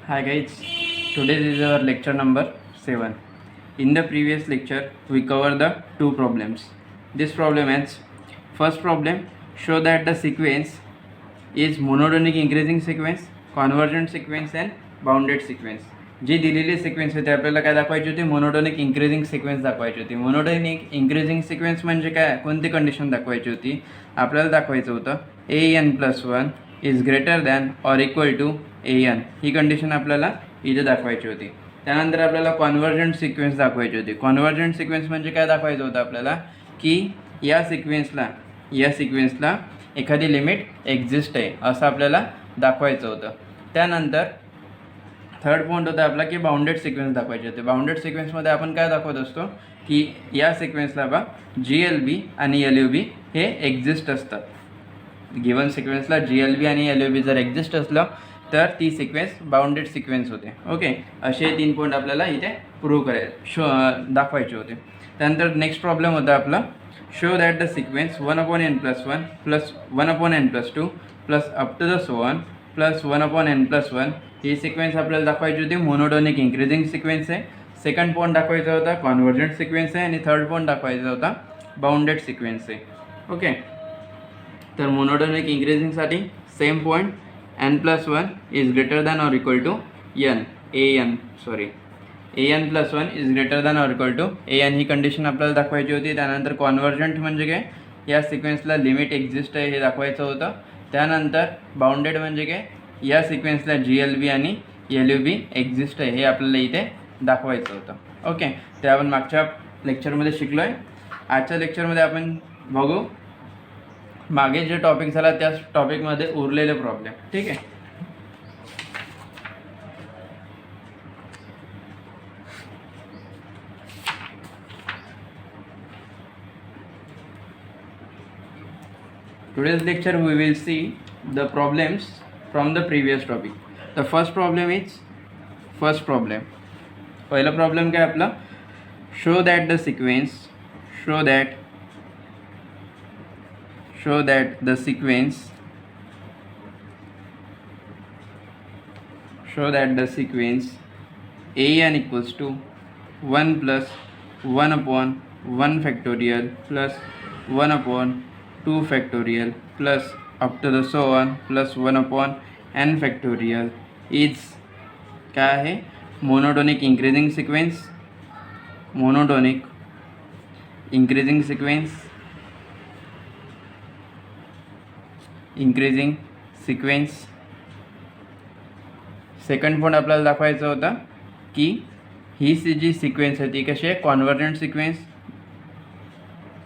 Hi guys, today is our lecture number 7. In the previous lecture, we covered the two problems. This problem is, first problem, show that the sequence is monotonic increasing sequence, convergent sequence and bounded sequence. जी दिलेली sequence होती आपल्याला काय दाखवायची होती, monotonic increasing sequence दाखवायची होती. Monotonic increasing sequence म्हणजे काय, कोणती कंडिशन दाखवायची होती, आपल्याला दाखवायचं होतं an+1 is greater than or equal to an, ही कंडिशन आपल्याला इथे दाखवायची होती. त्यानंतर आपल्याला कॉन्व्हर्जंट सिक्वेन्स दाखवायची होती. कॉन्व्हर्जंट सिक्वेन्स म्हणजे काय दाखवायचं होतं आपल्याला, की या सिक्वेन्सला एखादी लिमिट एक्झिस्ट आहे असं आपल्याला दाखवायचं होतं. त्यानंतर थर्ड पॉईंट होता आपला की बाउंडेड सिक्वेन्स दाखवायचे होते. बाउंडेड सिक्वेन्समध्ये आपण काय दाखवत असतो की या सिक्वेन्सला बा GLB आणि LUB हे एक्झिस्ट असतात. गिवन सिक्वेन्सला GLB आणि LUB जर एक्झिस्ट असलं तर ती सिक्वेन्स बाउंडेड सिक्वेन्स होते. ओके, असे 3 पॉईंट आपल्याला इथे प्रूव्ह दाखवायचे होते. त्यानंतर नेक्स्ट प्रॉब्लेम होता आपला, show that the sequence 1/n+1 plus 1/n+2 plus up to the so on plus 1/n+1 ही सिक्वेन्स आपल्याला दाखवायची होती मोनोटोनिक इंक्रीजिंग सिक्वेन्स आहे. सेकंड पॉईंट दाखवायचा होता कॉन्व्हर्जंट सिक्वेन्स आहे आणि थर्ड पॉईंट दाखवायचा होता बाउंडेड सिक्वेन्स आहे. ओके, तर मोनोटोनिक इंक्रीजिंगसाठी same point n+1 is greater than or equal to an+1 is greater than or equal to an ही कंडिशन आपल्याला दाखवायची होती. त्यानंतर कॉन्व्हर्जंट म्हणजे काय, या सिक्वेन्सला लिमिट एक्झिस्ट आहे हे दाखवायचं होतं. त्यानंतर बाउंडेड म्हणजे काय, या सिक्वेन्सला GLB आणि LUB एक्झिस्ट आहे हे आपल्याला इथे दाखवायचं होतं. ओके, ते आपण मागच्या लेक्चरमध्ये शिकलो आहे. आजच्या लेक्चरमध्ये आपण बघू मागे जे टॉपिक झाला त्याच टॉपिकमध्ये उरलेले प्रॉब्लेम. ठीक आहे, today's lecture we will see the problems from the previous topic. The first problem is पहिला प्रॉब्लेम काय आपला, show that the sequence an equals to 1 plus 1/1 factorial plus 1/2 factorial plus up to the so on plus 1/n factorial is काय आहे, monotonic increasing sequence. Second point आपल्याला दाखवायचं होता की ही जी sequence आहे ती कशी आहे, कॉन्व्हर्जंट सिक्वेन्स.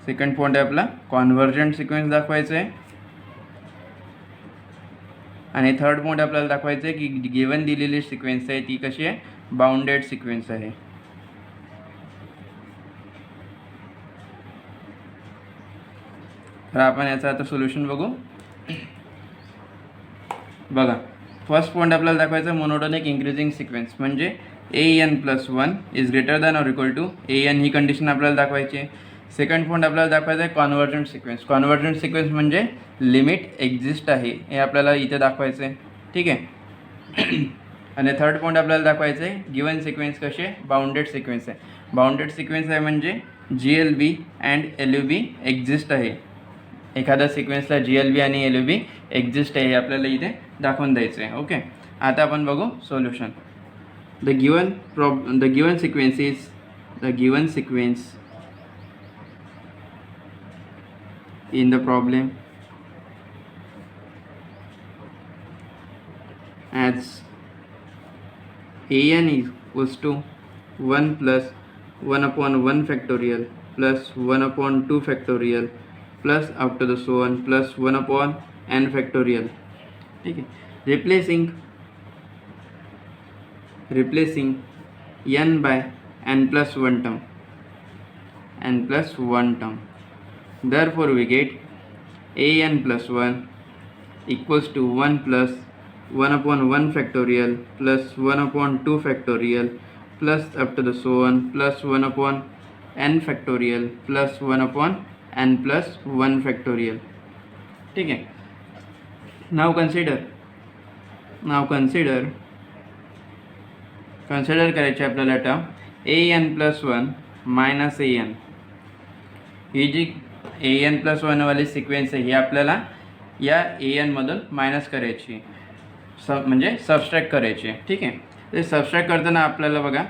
सेकंड पॉईंट आहे आपला कॉन्व्हर्जंट सिक्वेन्स दाखवायचं आहे. आणि थर्ड पॉईंट आपल्याला दाखवायचं आहे की गिवन दिलेली सिक्वेन्स आहे ती कशी आहे, बाउंडेड सिक्वेन्स आहे. तर आपण याचं आता सोल्युशन बघू. बघा, फर्स्ट पॉईंट आपल्याला दाखवायचं मोनोटोनिक इंक्रीजिंग सिक्वेन्स म्हणजे an+1 is greater than or equal to an ही कंडिशन आपल्याला दाखवायची आहे. सेकंड पॉईंट आपल्याला दाखवायचं आहे कॉन्व्हर्जंट सिक्वेन्स म्हणजे लिमिट एक्झिस्ट आहे हे आपल्याला इथे दाखवायचं आहे. ठीक आहे, आणि थर्ड पॉईंट आपल्याला दाखवायचं आहे गिवन सिक्वेन्स कशी आहे, बाउंडेड सिक्वेन्स आहे. बाउंडेड सिक्वेन्स आहे म्हणजे GLB अँड LUB एक्झिस्ट आहे. एखाद्या सिक्वेन्सला GLB आणि LUB एक्झिस्ट आहे हे आपल्याला इथे दाखवून द्यायचं आहे. ओके, आता आपण बघू solution. The given sequence in the problem as an equals to 1 plus 1/1 factorial plus 1/2 factorial plus up to the so on plus 1/n factorial. ठीक है, replacing n by n+1 term. Therefore we get an+1 equals to 1 plus 1/1 factorial plus 1/2 factorial plus up to the so on plus 1/n factorial plus 1/n+1 factorial. ठीक है, now consider consider करायची आपल्याला term an+1 minus an. ही जी an+1 वाली sequence आहे ही आपल्याला या an मधून मायनस करायची, म्हणजे सबस्ट्रॅक्ट करायची. ठीक आहे. ते सबस्ट्रॅक्ट करताना आपल्याला बघा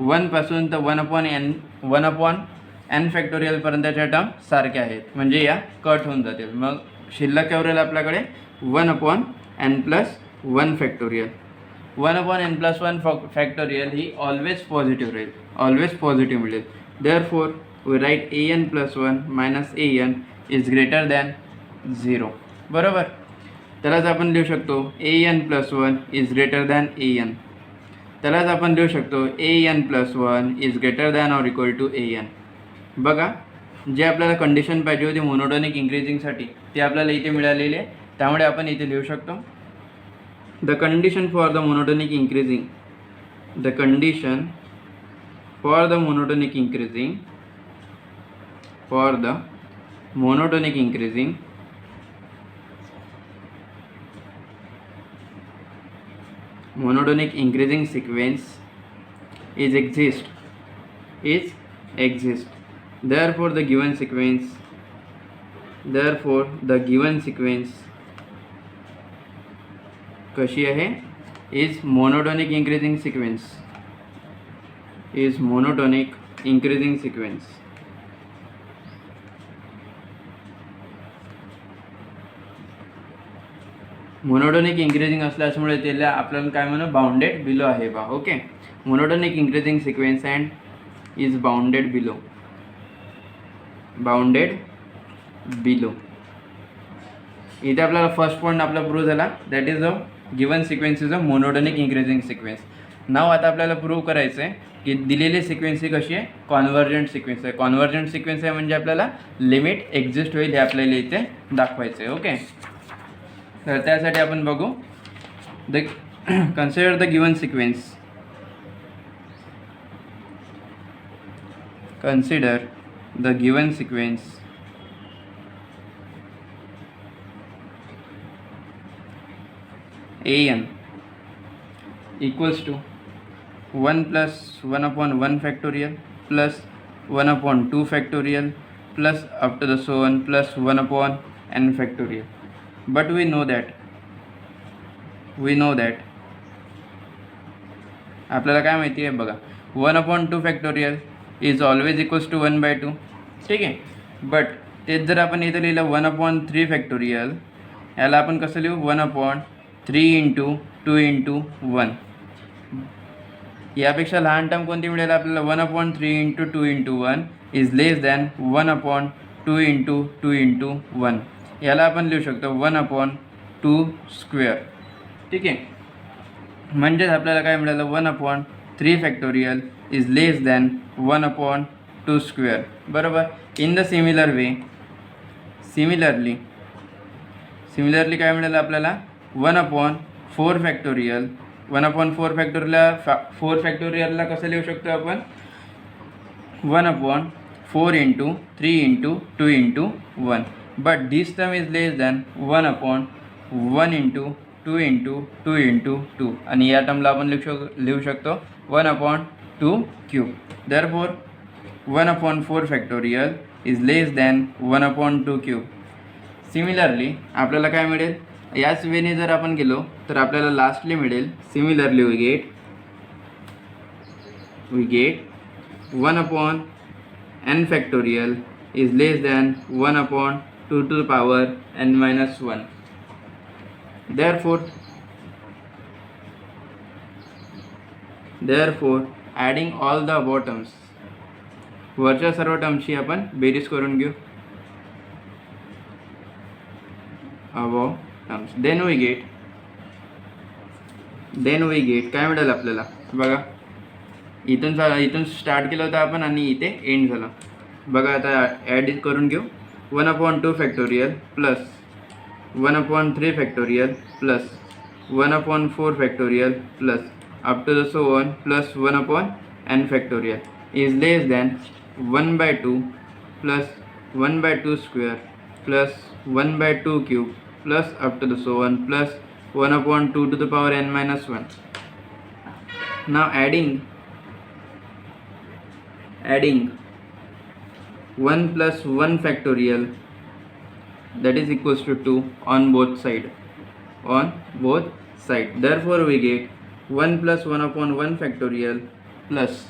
1 पासून तर 1/n फॅक्टोरियलपर्यंतच्या टर्म सारख्या आहेत, म्हणजे या कट होऊन जातील. मग शिल्लक काय उरेल आपल्याकडे 1/n+1 फॅक्टोरियल. 1/n+1 फॅक्टोरियल ही ऑलवेज पॉझिटिव्ह राहील, ऑलवेज पॉझिटिव्ह मिळेल. Therefore we write an+1 minus an is greater than 0. बरोबर. त्यालाच आपण लिहू शकतो an+1 is greater than an. त्यालाच आपण लिहू शकतो an+1 is greater than or equal to an. बघा, जे आपल्याला कंडिशन पाहिजे होती मोनोटॉनिक इन्क्रीजिंगसाठी ते आपल्याला इथे मिळालेली आहे. त्यामुळे आपण इथे लिहू शकतो the condition for the monotonic increasing, the condition for the monotonic increasing, for the monotonic increasing monotonic increasing sequence is exist. Therefore the given sequence कशी आहे, is monotonic increasing sequence, is monotonic increasing sequence. Monotonic increasing असल्यामुळे त्याला आपल्याला काय म्हणू, bounded below आहे बा. Okay. Monotonic increasing sequence and is bounded below, bounded below. इथे आपल्याला फर्स्ट पॉईंट आपला प्रूव्ह झाला, that is a given sequence is a monotonic increasing sequence. Now आता आपल्याला प्रूव्ह करायचं आहे की दिलेली सिक्वेन्स ही कशी आहे, कॉन्व्हर्जंट सिक्वेन्स आहे. कॉन्व्हर्जंट सिक्वेन्स आहे म्हणजे आपल्याला लिमिट एक्झिस्ट होईल हे आपल्याला इथे दाखवायचं आहे. ओके. तर त्यासाठी आपण बघू the consider the given sequence, consider the given sequence an equals to 1 plus 1/1 factorial plus 1/2 factorial plus up to the so on plus 1/n factorial. But we know that आपल्याला काय माहिती आहे बघा, 1/2 factorial is always equals to 1/2. ठीक आहे. But तेच जर आपण इथं लिहिलं 1/3 फॅक्टोरियल, याला आपण कसं लिहू, 1/3 × 2 × 1. यापेक्षा लहान टर्म कोणती मिळेल आपल्याला, 1/3 × 2 × 1 इज लेस दॅन 1/2 × 2 × 1. याला आपण लिहू शकतो 1/2². ठीक आहे. म्हणजेच आपल्याला काय मिळालं, 1/3 फॅक्टोरियल इज लेस दॅन 1/2². बरोबर. In the similar way, similarly काय मिळालं आपल्याला, 1/4 फॅक्टोरियल. 1/4 फॅक्टोरियलला कसं लिहू शकतो आपण, 1/4 × 3 × 2 × 1. But this term is less than 1/1 × 2 × 2 × 2 आणि या टर्मला आपण लिहू शकतो 1/2³. Therefore 1/4 factorial is less than 1/2³. Similarly आपल्याला काय मिळेल, याच वेने जर आपण गेलो तर आपल्याला लास्टली मिळेल, similarly we get 1/n factorial is less than 1/2 to the power n-1. Therefore adding all the above terms, वरच्या सर्व टर्म्सची आपण बेरीज करून घेऊ, above terms. then we get काय मिळेल आपल्याला बघा, इथून स्टार्ट केलं होतं आपण आणि इथे एंड झालं. बघा आता ॲड करून घेऊ, 1/2 factorial plus 1/3 factorial plus 1/4 factorial plus up to the so on plus 1/n factorial is less than 1/2 plus 1/2² plus 1/2³ plus up to the so on plus 1/2 to the power n-1. Now adding 1 plus 1 factorial, that is equals to 2 on both side. Therefore we get 1 plus 1 upon 1 factorial plus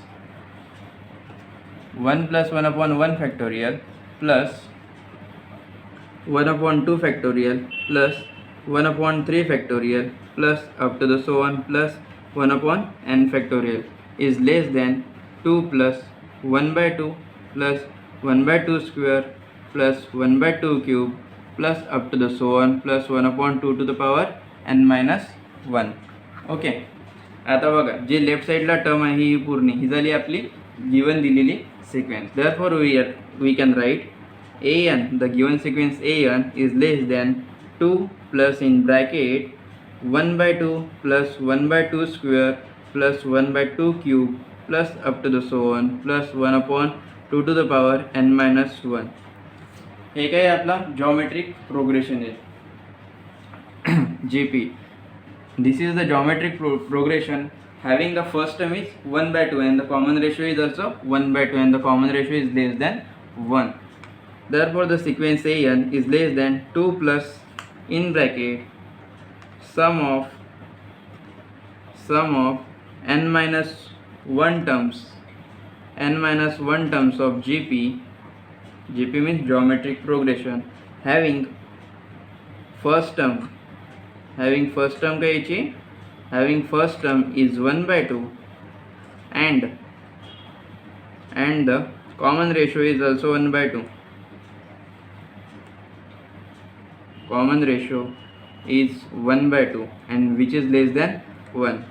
1 plus 1 upon 1 factorial plus 1 upon 2 factorial plus 1 upon 3 factorial plus up to the so on plus 1 upon n factorial is less than 2 plus 1 by 2 plus 1 by 2 square plus 1 by 2 cube plus up to the so on plus 1 upon 2 to the power n minus 1. Okay, आता बघा जे left साईडला term आहे ही पूर्ण ही झाली आपली given दिलेली sequence. Therefore we can write an, the given sequence an is less than 2 plus in bracket 1 by 2 plus 1 by 2 square plus 1 by 2 cube plus up to the so on plus 1 upon 2 to the power n minus 1. हे काय आपला geometric progression आहे JP. This is the geometric progression having the first term is 1 by 2 and the common ratio is also 1 by 2 and the common ratio is less than 1. Therefore the sequence an is less than 2 plus in bracket sum of n minus 1 terms of GP means geometric progression having first term is 1 by 2 and the common ratio is also 1 by 2. Common ratio is 1 by 2 and which is less than 1.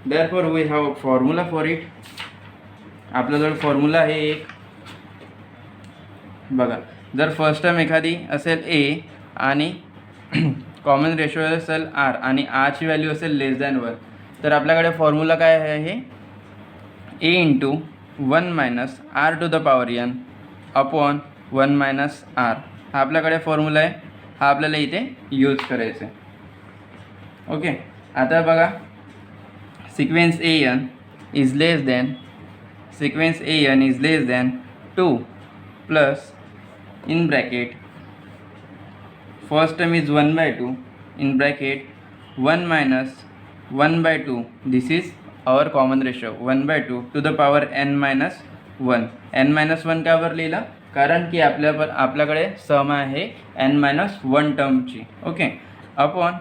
Therefore we have a formula for it. आपल्याजवळ formula आहे एक बघा. जर first term एखादी असेल a आणि common ratio असेल r आणि r ची व्हॅल्यू असेल लेस दॅन 1 तर आपल्याकडे फॉर्म्युला काय आहे a into 1 minus r to the power n upon 1 minus r हा आपल्याकडे फॉर्म्युला आहे. हा आपल्याला इथे यूज करायचा आहे. ओके, आता बघा sequence an is less than 2 plus in bracket first term is 1 by 2 in bracket 1 minus 1 by 2, this is our common ratio 1 by 2 to the power n minus 1. n minus 1 का वर लिहिला कारण की आपल्याकडे सम आहे n minus 1 टर्मची. Okay, upon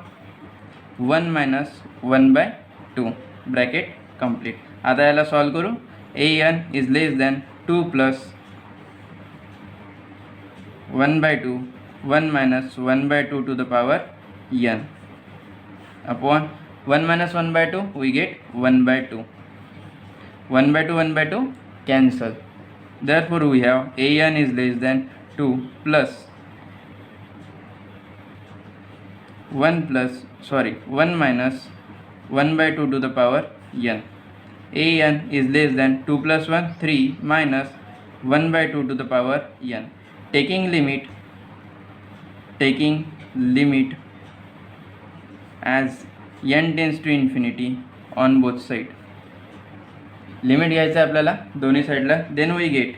1 minus 1 by 2 bracket complete. आता याला solve करू. an is less than 2 plus 1 by 2 1 minus 1 by 2 to the power n upon 1 minus 1 by 2 we get 1 by 2. 1 by 2 cancel. Therefore we have an is less than 2 plus 1 minus 1 by 2 to the power n. an is less than 2 plus 1 3 minus 1 by 2 to the power n. Taking limit as n tends to infinity on both side. Limit घ्यायचं आहे आपल्याला दोन्ही साईडला. Then we get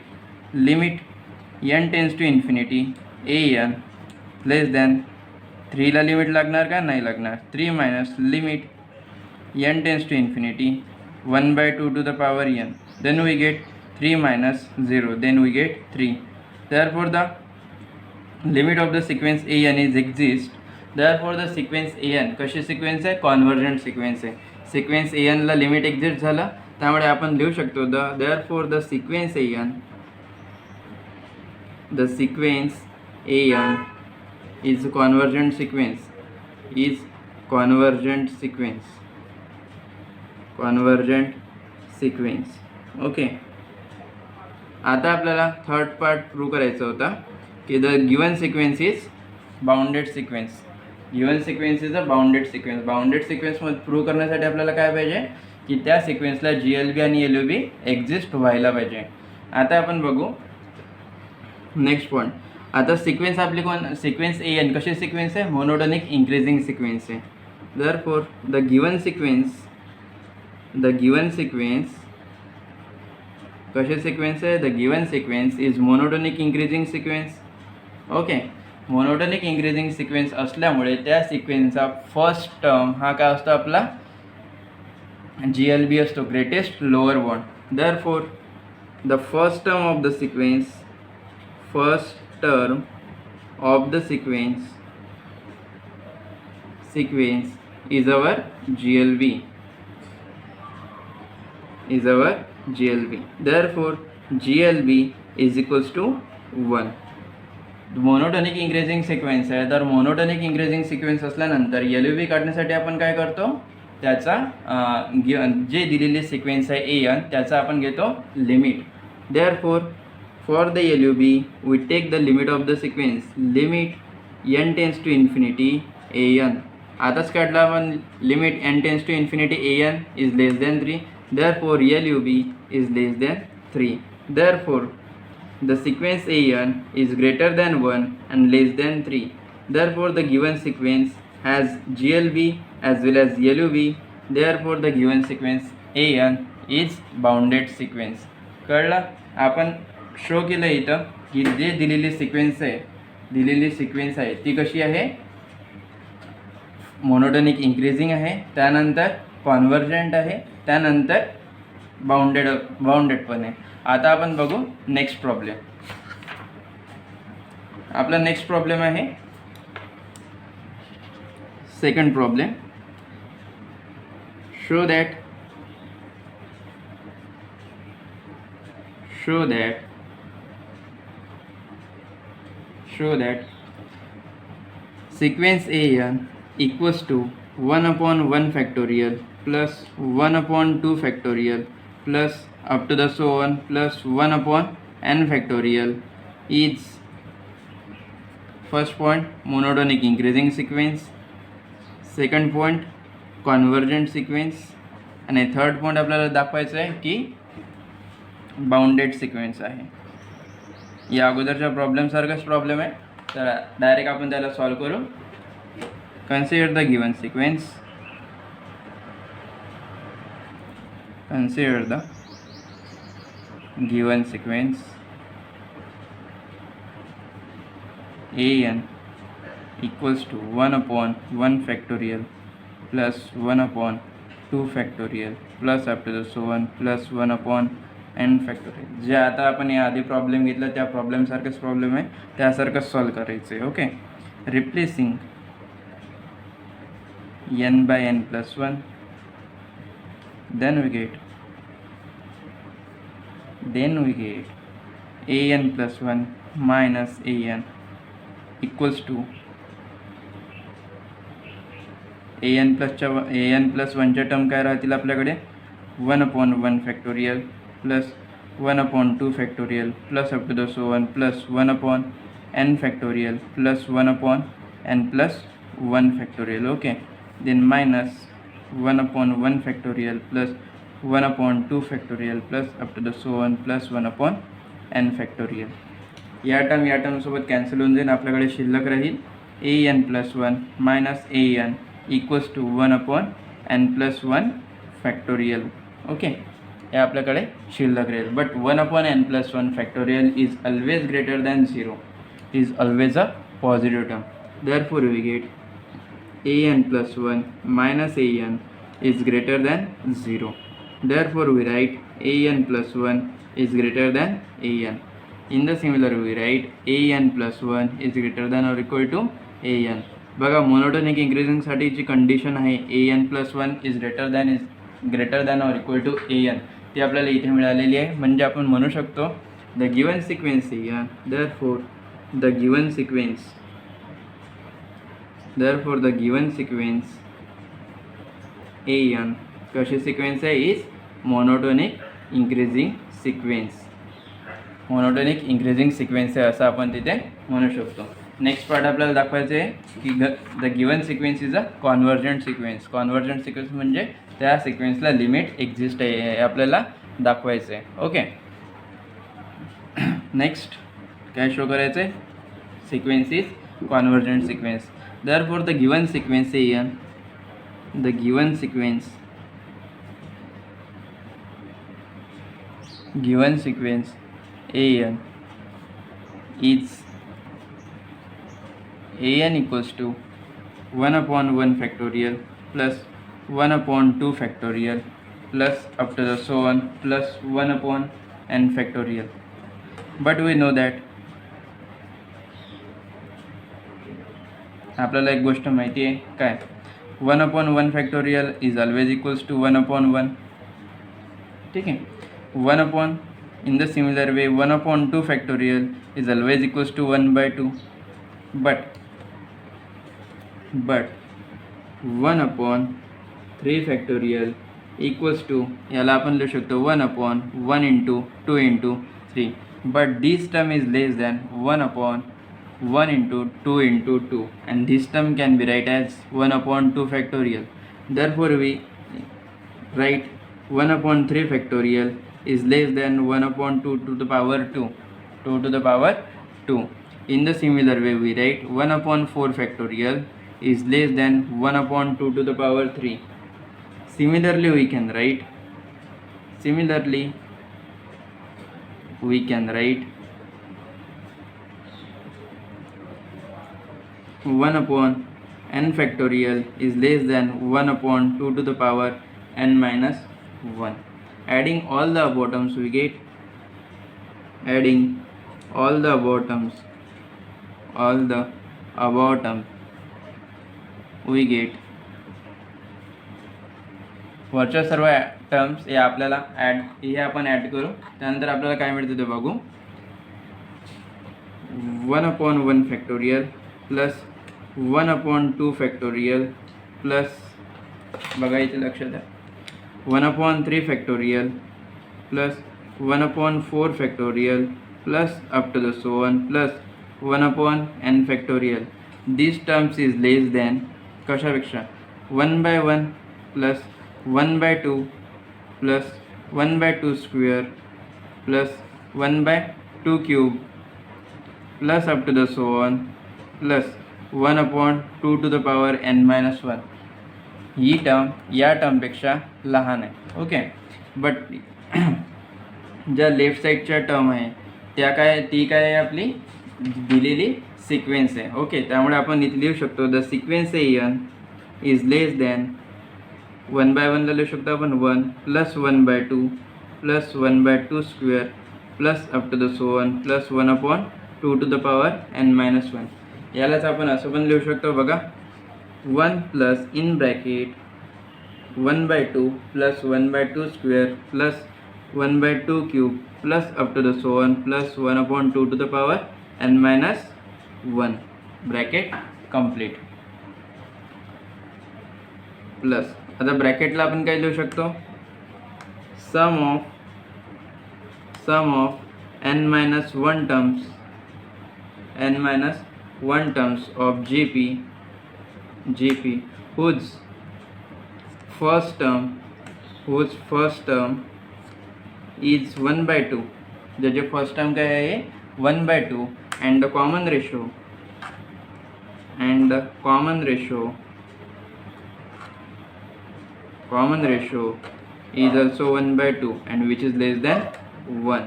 limit n tends to infinity an less than 3ला limit लागणार का नाही लागणार. 3 minus limit n tends to infinity 1 by 2 to the power n. Then we get 3 minus 0. Then we get 3. Therefore the limit of the sequence an is exist. Therefore the sequence an कशी sequence आहे convergent sequence आहे. Sequence an ला limit exist झाला त्यामुळे आपण लिहू शकतो therefore the sequence an is convergent sequence. Okay, आता आपल्याला थर्ड पार्ट प्रूव्ह करायचा होता की the given sequence is bounded sequence. Given sequence is a bounded sequence. Bounded सिक्वेन्समध्ये प्रूव्ह करण्यासाठी आपल्याला काय पाहिजे की त्या सिक्वेन्सला GLB आणि LUB एक्झिस्ट व्हायला पाहिजे. आता आपण बघू नेक्स्ट पॉईंट. आता सिक्वेन्स आपली सिक्वेन्स an कशी सिक्वेन्स आहे मोनोटॉनिक इंक्रीजिंग सिक्वेन्स आहे. Therefore the given sequence कशी sequence आहे? The given sequence is monotonic increasing sequence. Okay, monotonic increasing sequence असल्यामुळे त्या सिक्वेन्सचा फर्स्ट टर्म हा काय असतो आपला GLB असतो, greatest lower bond. Therefore the first term of the sequence is our GLB. Therefore GLB is equals to 1. Monotonic increasing sequence आहे, तर monotonic increasing sequence असल्यानंतर LUB काढण्यासाठी आपण काय करतो, त्याचा जे दिलेली सिक्वेन्स आहे AN त्याचा आपण घेतो limit. Therefore for the LUB we take the limit of the sequence, limit n tends to infinity AN. आताच काढला आपण limit n tends to infinity AN is less than 3. Therefore LUB is less than 3. Therefore the sequence AN is greater than 1 and less than 3. Therefore the given sequence has GLB as well as LUB. Therefore the given sequence AN is bounded sequence. कळलं? आपण show केलं इथं की जे दिलेली sequence आहे ती कशी आहे, मोनोटोनिक इंक्रीजिंग आहे, त्यानंतर कॉन्व्हर्जंट आहे, त्यानंतर बाउंडेड पण आहे. आता आपण बघू नेक्स्ट प्रॉब्लेम. आपला नेक्स्ट प्रॉब्लेम आहे second problem. Show that sequence AN equals to 1/1 factorial plus 1/2 factorial plus up to the so on plus 1/n factorial is first point monotonic increasing sequence, second point convergent sequence, आणि third point आपल्याला दाखवायचं आहे की bounded sequence आहे. या अगोदरच्या प्रॉब्लेमसारखाच problem आहे, तर डायरेक्ट आपण त्याला सॉल्व करू. Consider the given sequence. Consider the given sequence AN equals to 1/1 factorial plus 1/2 factorial plus up to the so on plus 1/n factorial. जे आता आपण या आधी प्रॉब्लेम घेतला त्या प्रॉब्लेमसारखंच प्रॉब्लेम आहे, त्यासारखंच सॉल्व करायचं आहे. Okay, replacing n/n plus 1. Then we get AN plus 1 minus AN equals to AN plus 1च्या टर्म काय राहतील आपल्याकडे, 1/1 factorial plus 1/2 factorial plus up to the so on plus 1/n factorial plus 1/n plus 1 factorial. Okay, then minus 1/1 factorial plus 1/2 factorial plus up to the so on plus 1/n factorial. या term सोबत cancel होऊन जाईल, आपल्याकडे शिल्लक राहील AN plus 1 minus AN equals to 1/n plus 1 factorial. Okay, हे आपल्याकडे शिल्लक राहील. But 1/n plus 1 factorial is always greater than 0, is always a positive term. Therefore we get AN plus 1 minus AN is greater than 0. Therefore we write AN plus 1 is greater than AN. In the similar we write AN plus 1 is greater than or equal to AN. बघा, monotonic increasing साठी जी condition आहे AN plus 1 is greater than or equal to AN, ती आपल्याला इथे मिळालेली आहे. म्हणजे आपण म्हणू शकतो the given sequence AN, therefore the given sequence AN कशी सिक्वेन्स आहे, इज मोनोटोनिक इंक्रीजिंग सिक्वेन्स आहे असं आपण तिथे म्हणू शकतो. नेक्स्ट पार्ट आपल्याला दाखवायचं आहे की the given sequence is a convergent sequence. Convergent sequence म्हणजे त्या सिक्वेन्सला लिमिट एक्झिस्ट आहे हे आपल्याला दाखवायचं आहे. ओके, नेक्स्ट काय शो करायचं आहे, sequence is convergent sequence. Therefore the given sequence AN the given sequence an is an equals to 1 upon 1 factorial plus 1 upon 2 factorial plus up to the so on plus 1 upon n factorial. But we know that आपल्याला एक गोष्ट माहिती आहे काय, 1 upon 1 factorial is always equals to 1 upon 1. ठीक आहे, 1 upon in the similar way 1 upon 2 factorial is always equals to 1 by 2. But 1 upon 3 factorial equals to, याला आपण लिहू शकतो 1 upon 1 into 2 into 3. But this term is less than 1 upon 1 into 2 into 2, and this term can be write as 1 upon 2 factorial. Therefore we write 1 upon 3 factorial is less than 1 upon 2 to the power 2, 2 to the power 2. In the similar way we write 1 upon 4 factorial is less than 1 upon 2 to the power 3. Similarly we can write 1 upon n factorial is less than 1 upon 2 to the power n minus 1. Adding all the above terms we get, we get वरच्या सर्व terms हे आपल्याला आपण add करू. त्यानंतर आपल्याला काय मिळतं ते बघू. 1 upon 1 factorial plus 1 upon 2 factorial plus बघा इथे लक्षात द्या 1 upon 3 factorial plus 1 upon 4 factorial plus up to the so on plus 1 upon n factorial. These terms is less than कशापेक्षा 1 by 1 plus 1 by 2 plus 1 by 2 square plus 1 by 2 cube plus up to the so on plus 1 upon 2 to the power n minus 1. He term या टर्मपेक्षा लहान आहे. Okay, but ज्या left साईडच्या term आहे ती काय आहे आपली दिलेली सिक्वेन्स आहे. ओके, त्यामुळे आपण इथे लिहू शकतो the sequence an is less than 1 by 1 ला लिहू शकतो आपण 1 plus 1 by 2 plus 1 by 2 square plus up to the so on plus 1 upon 2 to the power n minus 1. यालाच आपण असं पण लिहू शकतो बघा 1 plus in bracket 1 by 2 plus 1 by 2 square plus 1 by 2 cube plus up to the so on plus 1 upon 2 to the power n minus 1 bracket complete. Plus आता ब्रॅकेटला आपण काय लिहू शकतो sum of n minus 1 terms of GP whose first term is 1 by 2. ज्याचे first term काय आहे 1 by 2 and the common ratio is also 1 by 2 and which is less than 1.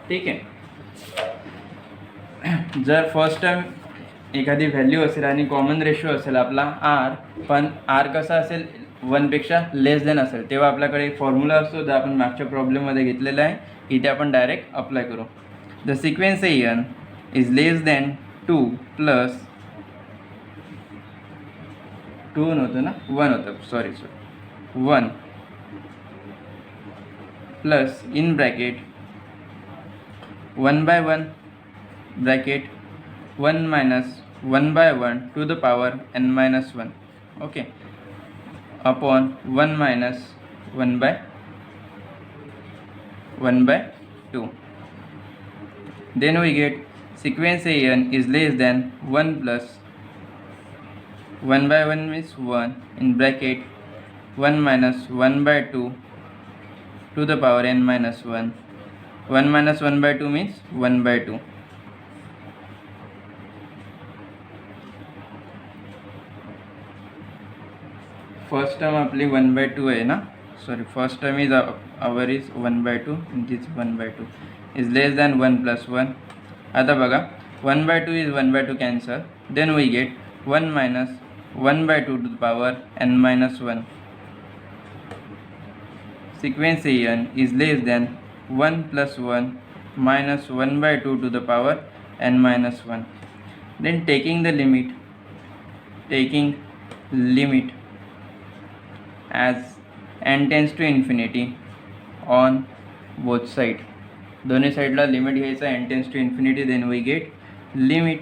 ठीक आहे. जर फर्स्ट टर्म एखादी व्हॅल्यू असेल आणि कॉमन रेशो असेल आपला r, पण r कसा असेल 1 पेक्षा लेस दॅन असेल, तेव्हा आपल्याकडे एक फॉर्म्युला असतो जो आपण मागच्या प्रॉब्लेममध्ये घेतलेला आहे. इथे आपण डायरेक्ट अप्लाय करू. The sequence an is less than 2 plus 2 नव्हतं ना 1 होतं sorry 1 plus in bracket 1 by 1 bracket 1 minus 1 by 1 to the power n minus 1. Okay, upon 1 minus 1 by 2. Then we get sequence an is less than 1 plus 1 by 1 means 1 in bracket 1 minus 1 by 2 to the power n minus 1. 1 minus 1 by 2 means 1 by 2. First term आपली 1/2 आहे ना, sorry first term is our is 1/2 this 1/2 is less than 1 + 1. आता बघा 1/2 is 1/2 cancel, then we get 1 - 1/2 to the power n-1. Sequence an is less than 1 + 1 minus 1/2 to the power n-1. Then taking limit as n tends to infinity on both side. दोन्ही साईडला limit घ्यायचा n tends to infinity, then we get limit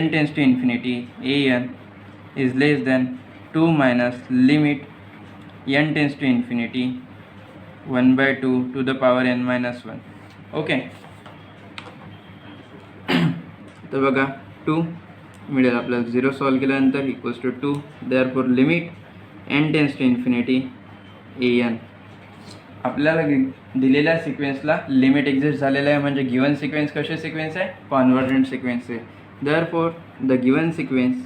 n tends to infinity an is less than 2 minus limit n tends to infinity 1/2 to the power n-1. Okay, तर बघा 2 मिळेल आपल्याला. 0 solve केल्यानंतर equals to 2. Therefore limit n tends to infinity an. आपल्याला दिलेल्या सिक्वेन्सला limit exist झालेलं आहे, म्हणजे गिवन सिक्वेन्स कशी सिक्वेन्स आहे, कॉन्व्हर्जंट सिक्वेन्स आहे. Therefore the given sequence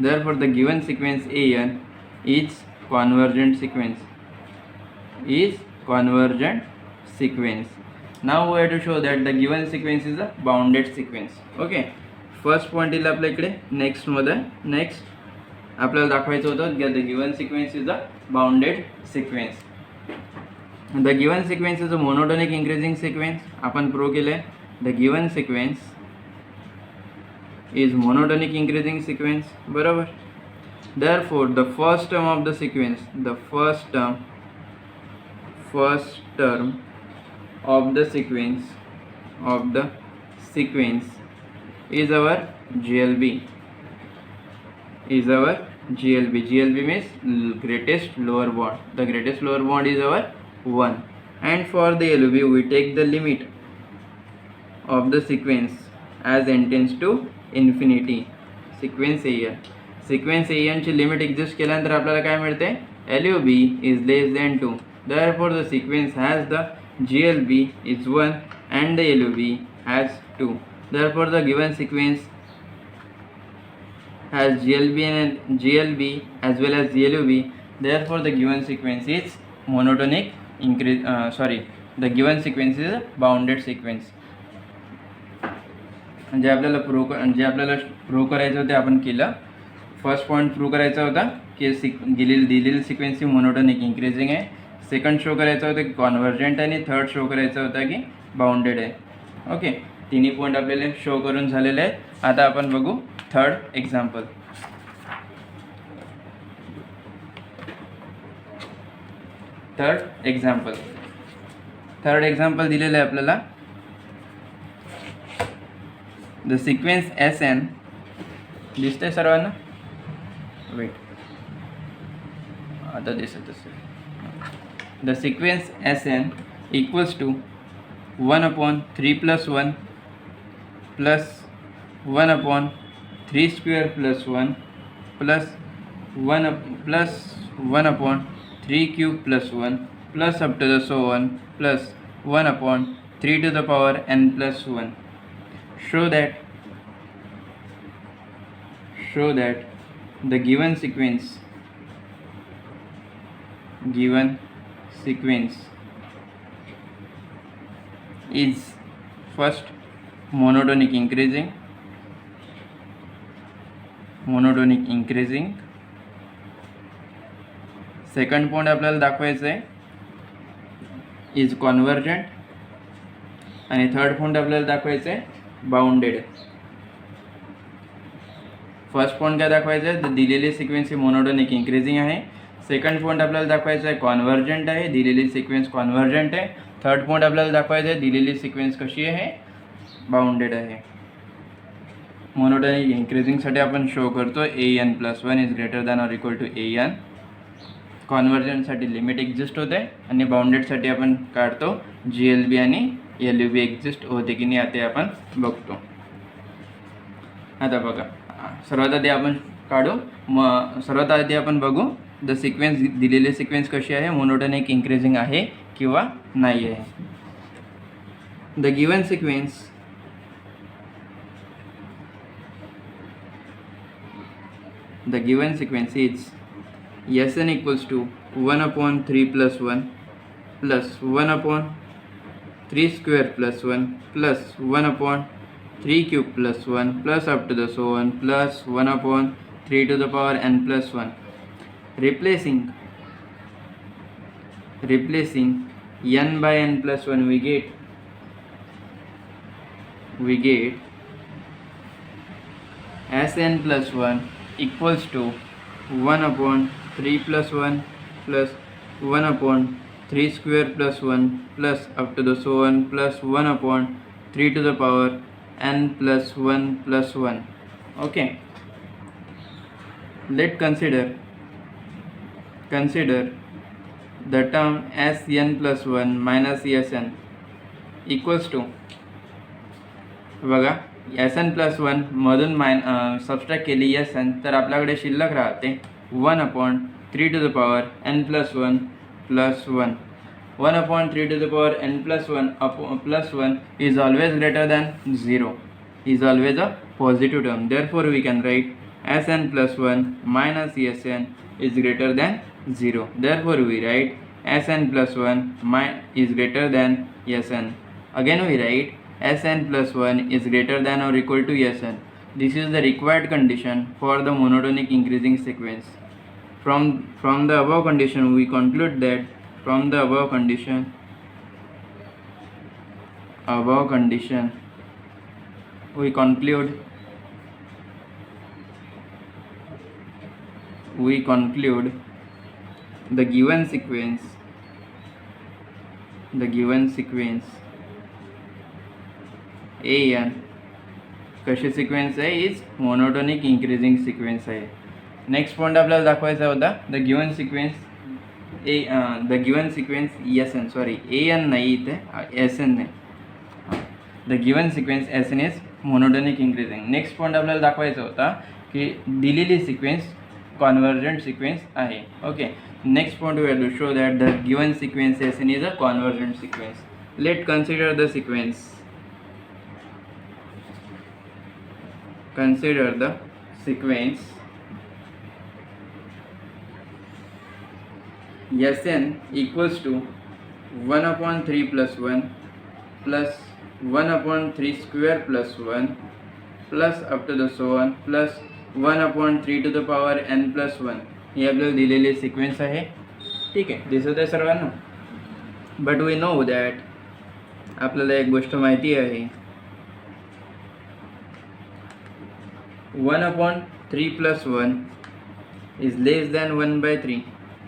Therefore, the given sequence an is convergent sequence. Now we have to show that the given sequence is a bounded sequence. Okay, first point is आपल्या इकडे next आपल्याला दाखवायचं होतं की the given sequence is a bounded sequence. The given sequence is a monotonic increasing sequence. आपण prove केलंय the given sequence is monotonic increasing sequence, बरोबर. Therefore the first term of the sequence of the sequence is our GLB. GLB means greatest lower bound. The greatest lower bound is our 1, and for the LB we take the limit of the sequence as n tends to infinity. Sequence an ची limit exist केल्यानंतर आपल्याला काय मिळते, LUB is less than 2. Therefore the sequence has the GLB is 1 and the LUB has 2. Therefore the given sequence has GLB as well as LUB. Therefore the given sequence is monotonic the given sequence is a bounded sequence. जे आपल्याला prove करायचं होतं आपण केलं. First point prove करायचा होता की दिलेली sequence ही monotonic increasing आहे. सेकंड शो करायचं होतं की कॉन्व्हर्जंट, आणि थर्ड शो करायचं होतं की बाउंडेड आहे. ओके, तिन्ही पॉईंट आपल्याला शो करून झालेले आहेत. आता आपण बघू थर्ड एक्झाम्पल. थर्ड एक्झाम्पल दिलेलं आहे आपल्याला. The sequence Sn दिसतंय सर्वांना, वेट आता दिसत असेल. The sequence Sn equals to 1/3 + 1 plus 1/3 square plus 1 plus 1/3 cube plus 1 plus up to the so on plus 1/3 to the power n+1. Show that the given sequence is first monotonic increasing. Second point आपल्याला दाखवायचं आहे is convergent, आणि third point आपल्याला दाखवायचं आहे bounded. First point काय दाखवायचं आहे, दिलेली सिक्वेन्स ही मोनोटोनिक इंक्रीजिंग आहे. सेकंड पॉईंट आपल्याला दाखवायचं आहे कॉन्व्हर्जंट आहे, दिलेली सिक्वेन्स कॉन्व्हर्जंट आहे. थर्ड पॉईंट आपल्याला दाखवायचं आहे दिलेली सिक्वेन्स कशी आहे, बाउंडेड आहे. मोनोटोनिक इंक्रीजिंगसाठी आपण शो करतो an+1 is greater than or equal to an. कॉन्व्हर्जंटसाठी लिमिट एक्झिस्ट होते, आणि बाउंडेडसाठी आपण काढतो GLB आणि LUB एक्झिस्ट होते की नाही ते आपण बघतो. आता बघा, सर्वात आधी आपण बघू द सिक्वेन्स, दिलेली सिक्वेन्स कशी आहे, मोनोटोनिक इंक्रीजिंग आहे किंवा नाही आहे. The given sequence the given sequence is Sn equals to 1 upon 3 plus 1 plus 1 upon 3 square plus 1 plus 1 upon 3 cube plus 1 plus up to the so on plus 1 upon 3 to the power n plus 1. Replacing n by n plus 1, we get Sn plus 1 equals to 1 upon 3 plus 1 plus 1 upon 3 square plus 1 plus up to the so on plus 1 upon 3 to the power n plus 1 plus 1. Okay, let's consider the term Sn plus 1 minus Sn equals to, बघा Sn plus 1 मधून subtract केली Sn, तर आपल्याकडे शिल्लक राहते 1 upon 3 to the power n plus 1 plus 1. 1 upon 3 to the power n plus 1 is always greater than 0, is always a positive term. Therefore we can write Sn plus 1 minus Sn is greater than 0. Therefore we write Sn plus 1 is greater than Sn. Again we write Sn plus 1 is greater than or equal to Sn. This is the required condition for the monotonic increasing sequence. From the above condition we conclude that we conclude the given sequence an कशी sequence आहे, is monotonic increasing sequence आहे. Next point आपल्याला दाखवायचा होता the given sequence Sn, sorry An नाही इथे Sn नाही, the given sequence Sn is monotonic increasing. Next point आपल्याला दाखवायचा होता की दिलेली सिक्वेन्स कॉन्वर्जंट सिक्वेन्स आहे. Okay, next point we have to show that the given sequence Sn is a convergent sequence. Let consider the sequence. Consider the sequence Sn equals to 1 upon 3 plus 1 plus 1 upon 3 square plus 1 plus up to the so on plus 1 upon 3 to the power n plus 1. ही आपल्याला दिलेली sequence आहे. ठीक आहे, दिसत आहे सर्वांना. But we know that आपल्याला एक गोष्ट माहिती आहे, 1 upon 3 plus 1 is less than 1 by 3.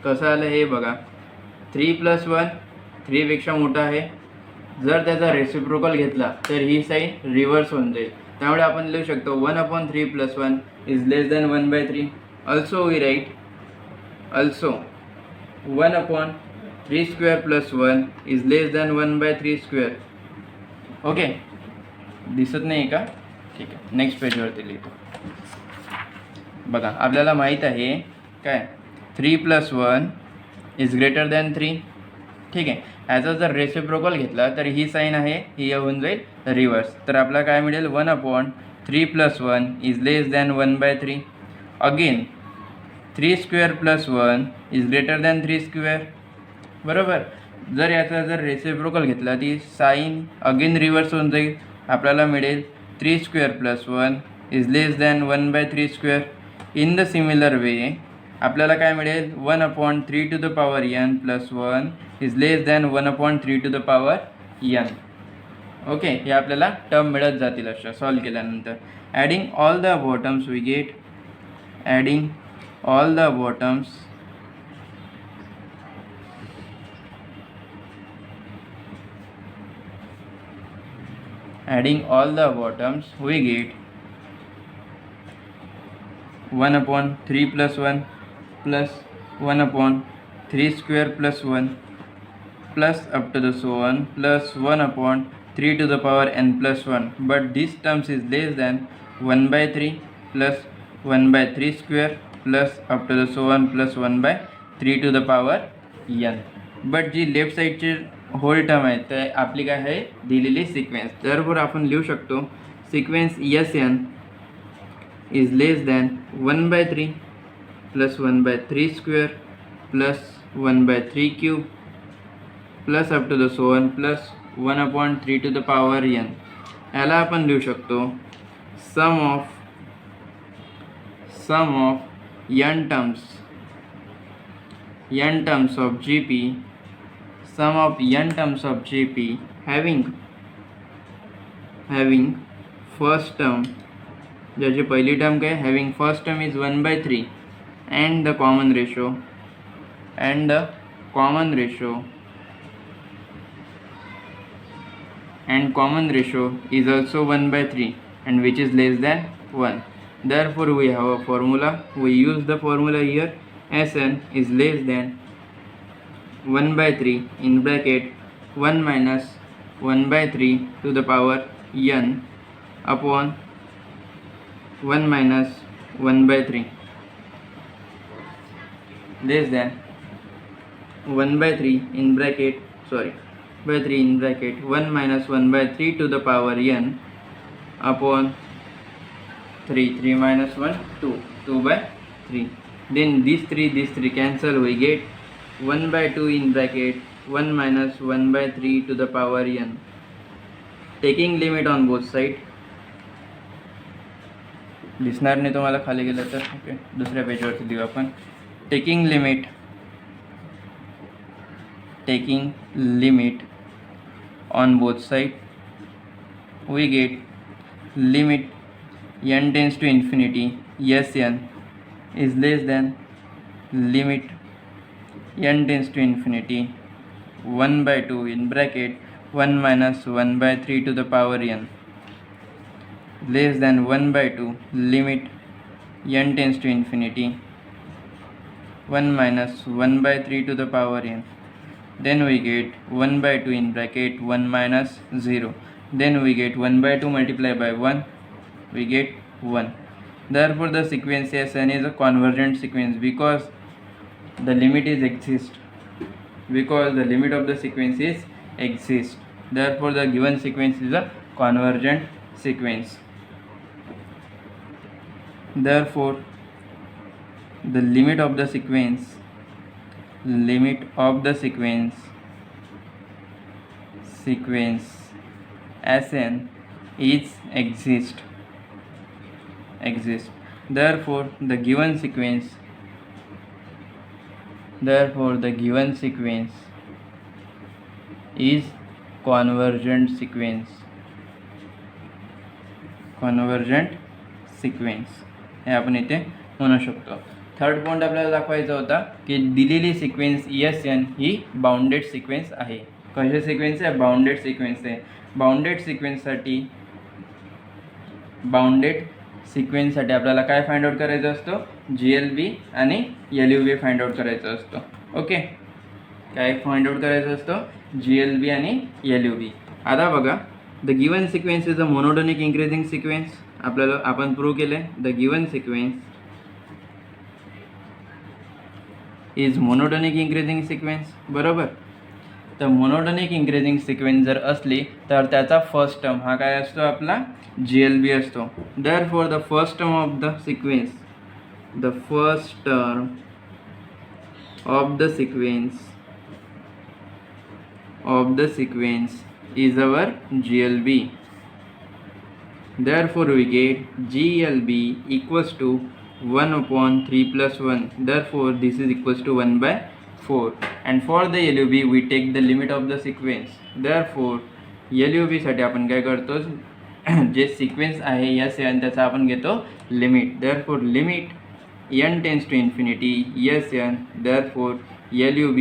कसं आलं हे बघा, 3 plus 1 3 पेक्षा मोठा आहे. जर त्याचा रेसिप्रोकल घेतला तर ही साईन रिव्हर्स होऊन जाईल. त्यामुळे आपण लिहू शकतो 1 upon 3 plus 1 is less than 1 by 3. Also we write 1 upon 3 square plus 1 is less than 1 by 3 square. Okay, दिसत नाही का? ठीक आहे, नेक्स्ट पेजवरती लिहितो. बघा आपल्याला माहीत आहे काय, 3 plus 1 इज ग्रेटर दॅन 3. ठीक आहे, ॲचा जर रेसिप्रोकल घेतला तर ही साईन आहे ही होऊन जाईल रिव्हर्स. तर आपल्याला काय मिळेल, 1 upon 3 plus 1 is less than 1 by 3. Again 3 square plus 1 is greater than 3 square. बरोबर, जर याचा जर रेसिप्रोकल घेतला ती साईन अगेन रिव्हर्स होऊन जाईल. आपल्याला मिळेल 3 square plus 1 is less than 1 by 3 square. In the similar way आपल्याला काय मिळेल, 1 upon 3 to the power n plus 1 is less than 1 upon 3 to the power n. Okay, हे आपल्याला टर्म मिळत जातील अशा सॉल्व केल्यानंतर. Adding all the bottoms we get adding all the bottoms we get 1 upon 3 plus 1 plus 1 upon 3 square plus 1 plus up to the so on plus 1 upon 3 to the power n plus 1, but this terms is less than 1 by 3 plus 1 by 3 square plus up to the so on plus 1 by 3 to the power n. But जी left साईडची whole term आहे ते आपली काय आहे, दिलेली sequence. तर्फर आपण लिहू शकतो sequence Sn is less than 1 by 3 plus 1 by 3 square plus 1 by 3 cube plus up to the so on plus 1 upon 3 to the power n. याला आपण लिहू शकतो sum of n terms of GP, sum of n terms of GP having first term, ज्याची पहिली term काय, having first term is 1 by 3 and the common ratio is also 1 by 3 and which is less than 1. Therefore we have a formula, we use the formula here. Sn is less than 1 by 3 in bracket 1 minus 1 by 3 to the power n upon 1 minus 1 by 3 less than 1 by 3 in bracket by 3 in bracket 1 minus 1 by 3 to the power n upon 3 minus 1 2 by 3. Then these three cancel, we get 1 by 2 in bracket 1 minus 1 by 3 to the power n. Taking limit on both side, दिसणार नाही तुम्हाला खाली गेलं तर. Okay, दुसऱ्या पेजवरती देऊ आपण. Taking limit on both side, we get limit n tends to infinity Sn is less than limit n tends to infinity 1 by 2 in bracket 1 minus 1 by 3 to the power n less than 1 by 2 limit n tends to infinity 1 minus 1 by 3 to the power n. Then we get 1 by 2 in bracket 1 minus 0. Then we get 1 by 2 multiplied by 1, we get 1. Therefore the sequence Sn is a convergent sequence because the limit is exist. Because the limit of the sequence is exist. Therefore the given sequence is a convergent sequence. Therefore the limit of the sequence Sn is exist. Therefore the given sequence is convergent sequence. हे आपण इथे म्हणू शकतो. Third point आपल्याला दाखवायचा होता की दिलेली sequence Sn ही bounded sequence आहे. कशी सिक्वेन्स आहे? बाउंडेड सिक्वेन्स आहे. बाउंडेड सिक्वेन्ससाठी आपल्याला काय फाइंड आउट करायचं असतो? GLB आणि LUB फाइंड आउट करायचा असतो. ओके, काय फाइंड आउट करायचं असतो? GLB आणि LUB. आता बघा, the given sequence is a monotonic increasing sequence. आपण प्रूव्ह केले the given sequence is monotonic increasing sequence. बरोबर. तर मोनोटोनिक इन्क्रीजिंग सिक्वेन्स जर असली तर त्याचा फर्स्ट टर्म हा काय असतो? आपला GLB असतो. Therefore the first term of the sequence is our GLB. Therefore we get GLB equals to 1 upon 3 plus 1. Therefore this is equals to 1 by 4. And for the LUB we take the limit of the sequence. Therefore LUB साठी आपण काय करतो? जे sequence आहे Sn त्याचा आपण घेतो limit. Therefore limit n tends to infinity Sn. Therefore LUB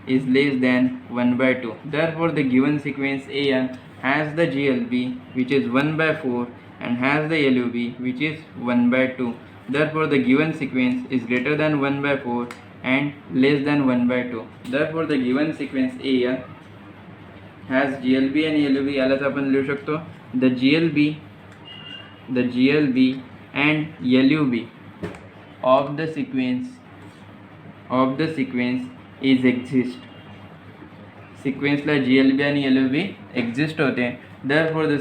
is less than 1 by 2. Therefore the given sequence An has the GLB which is 1 by 4 and has the LUB which is 1 by 2. Therefore the given sequence is greater than 1 by 4 and less than 1 by 2. Therefore the given sequence An has GLB and LUB. यालाच आपण लिहू शकतो the GLB and LUB of the sequence is exist. सिक्वेन्सला GLB आणि LUB exist होते. therefore the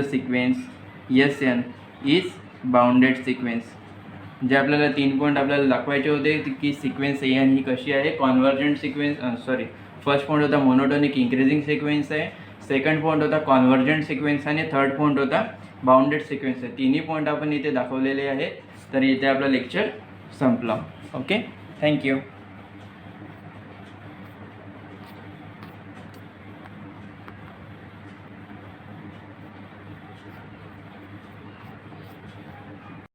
sequence Sn is bounded sequence. जे आपल्याला 3 point आपल्याला दाखवायचे होते की सिक्वेन्स ए आणि ही कशी आहे, कॉन्व्हर्जंट सिक्वेन्स. फर्स्ट पॉईंट होता मोनोटॉनिक इंक्रीजिंग सिक्वेन्स आहे, सेकंड पॉईंट होता कॉन्व्हर्जंट सिक्वेन्स आणि थर्ड पॉईंट होता बाउंडेड सिक्वेन्स आहे. तिन्ही पॉईंट आपण इथे दाखवलेले आहेत. तर इथे आपलं लेक्चर संपलं. Okay, thank you.